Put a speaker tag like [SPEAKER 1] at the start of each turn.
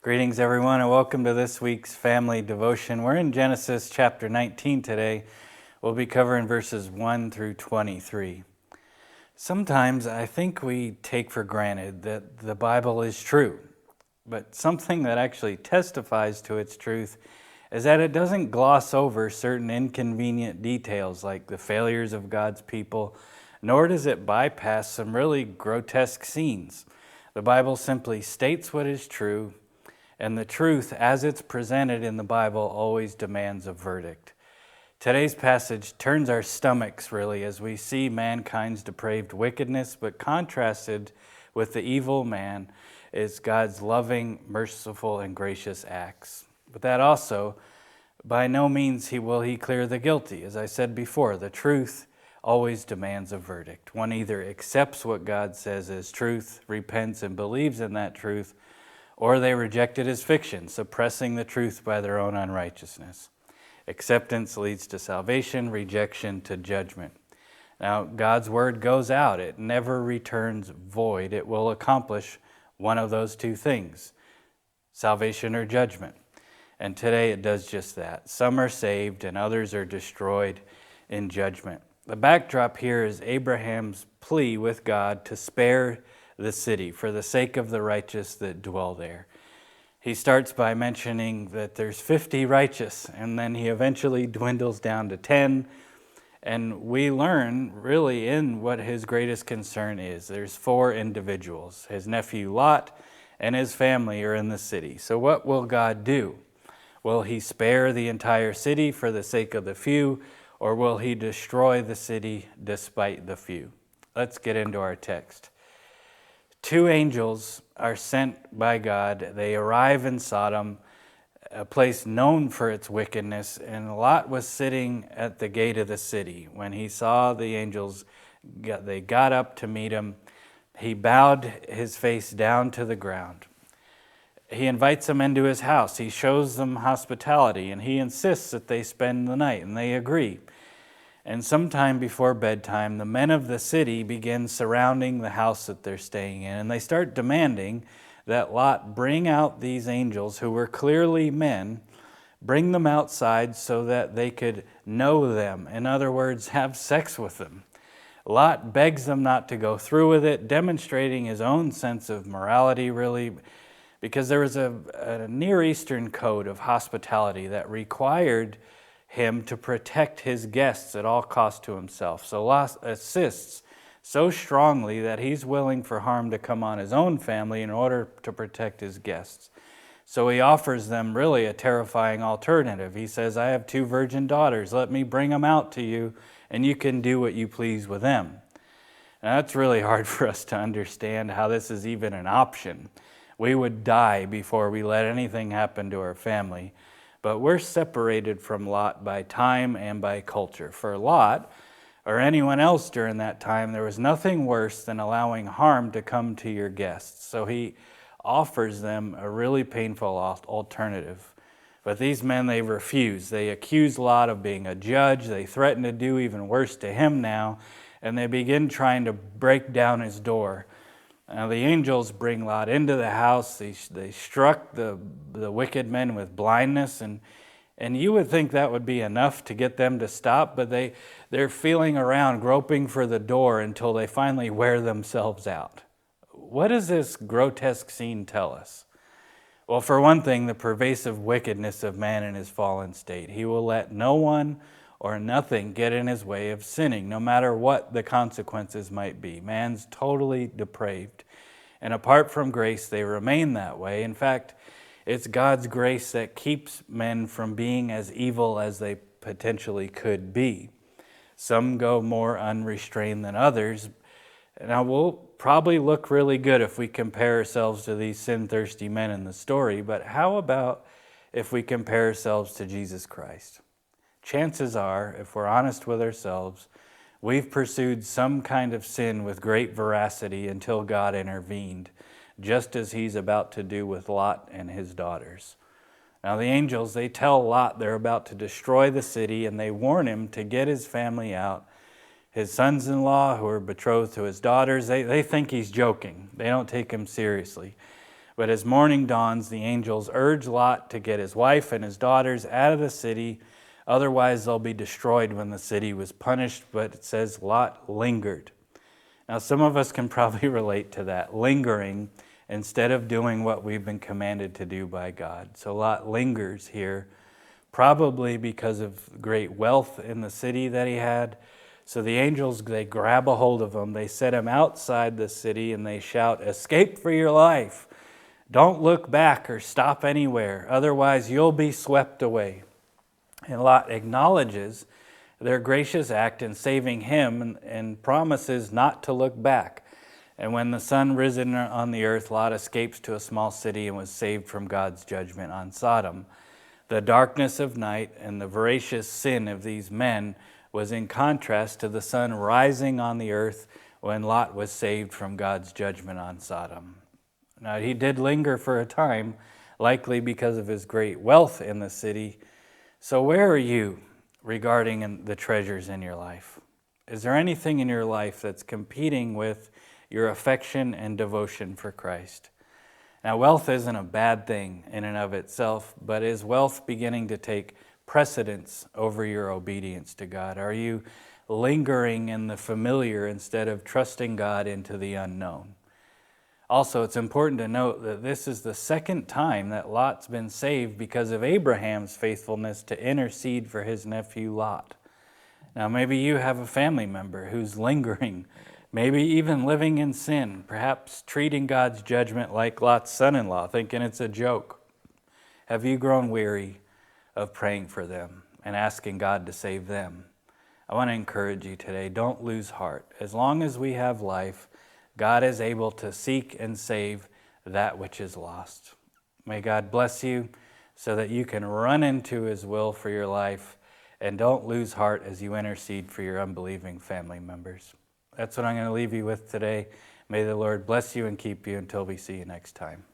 [SPEAKER 1] Greetings, everyone, and welcome to this week's family devotion. We're in Genesis chapter 19 today. We'll be covering verses 1 through 23. Sometimes I think we take for granted that the Bible is true, but something that actually testifies to its truth is that it doesn't gloss over certain inconvenient details like the failures of God's people, nor does it bypass some really grotesque scenes. The Bible simply states what is true, and the truth, as it's presented in the Bible, always demands a verdict. Today's passage turns our stomachs, really, as we see mankind's depraved wickedness, but contrasted with the evil man is God's loving, merciful, and gracious acts. But that also, by no means will he clear the guilty. As I said before, the truth always demands a verdict. One either accepts what God says is truth, repents, and believes in that truth, or they reject it as fiction, suppressing the truth by their own unrighteousness. Acceptance leads to salvation, rejection to judgment. Now, God's word goes out. It never returns void. It will accomplish one of those two things, salvation or judgment. And today it does just that. Some are saved and others are destroyed in judgment. The backdrop here is Abraham's plea with God to spare the city for the sake of the righteous that dwell there. He starts by mentioning that there's 50 righteous, and then he eventually dwindles down to 10. And we learn really in what his greatest concern is. There's 4 individuals. His nephew Lot and his family are in the city. So what will God do? Will he spare the entire city for the sake of the few, or will he destroy the city despite the few? Let's get into our text. 2 angels are sent by God. They arrive in Sodom, a place known for its wickedness, and Lot was sitting at the gate of the city. When he saw the angels, they got up to meet him. He bowed his face down to the ground. He invites them into his house. He shows them hospitality, and he insists that they spend the night, and they agree. And sometime before bedtime, the men of the city begin surrounding the house that they're staying in, and they start demanding that Lot bring out these angels who were clearly men, bring them outside so that they could know them. In other words, have sex with them. Lot begs them not to go through with it, demonstrating his own sense of morality, really, because there was a Near Eastern code of hospitality that required him to protect his guests at all cost to himself. So Lot insists so strongly that he's willing for harm to come on his own family in order to protect his guests. So he offers them really a terrifying alternative. He says, I have 2 virgin daughters. Let me bring them out to you, and you can do what you please with them. Now, that's really hard for us to understand how this is even an option. We would die before we let anything happen to our family. But we're separated from Lot by time and by culture. For Lot, or anyone else during that time, there was nothing worse than allowing harm to come to your guests. So he offers them a really painful alternative. But these men, they refuse. They accuse Lot of being a judge. They threaten to do even worse to him now, and they begin trying to break down his door. Now the angels bring Lot into the house. They struck the wicked men with blindness, and you would think that would be enough to get them to stop, but they're feeling around, groping for the door until they finally wear themselves out. What does this grotesque scene tell us? Well, for one thing, the pervasive wickedness of man in his fallen state. He will let no one or nothing get in his way of sinning, no matter what the consequences might be. Man's totally depraved. And apart from grace, they remain that way. In fact, it's God's grace that keeps men from being as evil as they potentially could be. Some go more unrestrained than others. Now, we'll probably look really good if we compare ourselves to these sin-thirsty men in the story, but how about if we compare ourselves to Jesus Christ? Chances are, if we're honest with ourselves, we've pursued some kind of sin with great veracity until God intervened, just as he's about to do with Lot and his daughters. Now the angels, they tell Lot they're about to destroy the city, and they warn him to get his family out. His sons-in-law, who are betrothed to his daughters, they think he's joking. They don't take him seriously. But as morning dawns, the angels urge Lot to get his wife and his daughters out of the city, otherwise they'll be destroyed when the city was punished. But it says Lot lingered. Now some of us can probably relate to that, lingering instead of doing what we've been commanded to do by God. So Lot lingers here, probably because of great wealth in the city that he had. So the angels, they grab a hold of him, they set him outside the city, and they shout, "Escape for your life. Don't look back or stop anywhere, otherwise you'll be swept away." And Lot acknowledges their gracious act in saving him and promises not to look back. And when the sun risen on the earth, Lot escapes to a small city and was saved from God's judgment on Sodom. The darkness of night and the voracious sin of these men was in contrast to the sun rising on the earth when Lot was saved from God's judgment on Sodom. Now, he did linger for a time, likely because of his great wealth in the city. So where are you regarding the treasures in your life? Is there anything in your life that's competing with your affection and devotion for Christ? Now, wealth isn't a bad thing in and of itself, but is wealth beginning to take precedence over your obedience to God? Are you lingering in the familiar instead of trusting God into the unknown? Also, it's important to note that this is the second time that Lot's been saved because of Abraham's faithfulness to intercede for his nephew Lot. Now, maybe you have a family member who's lingering, maybe even living in sin, perhaps treating God's judgment like Lot's son-in-law, thinking it's a joke. Have you grown weary of praying for them and asking God to save them? I want to encourage you today, don't lose heart. As long as we have life, God is able to seek and save that which is lost. May God bless you so that you can run into His will for your life and don't lose heart as you intercede for your unbelieving family members. That's what I'm going to leave you with today. May the Lord bless you and keep you until we see you next time.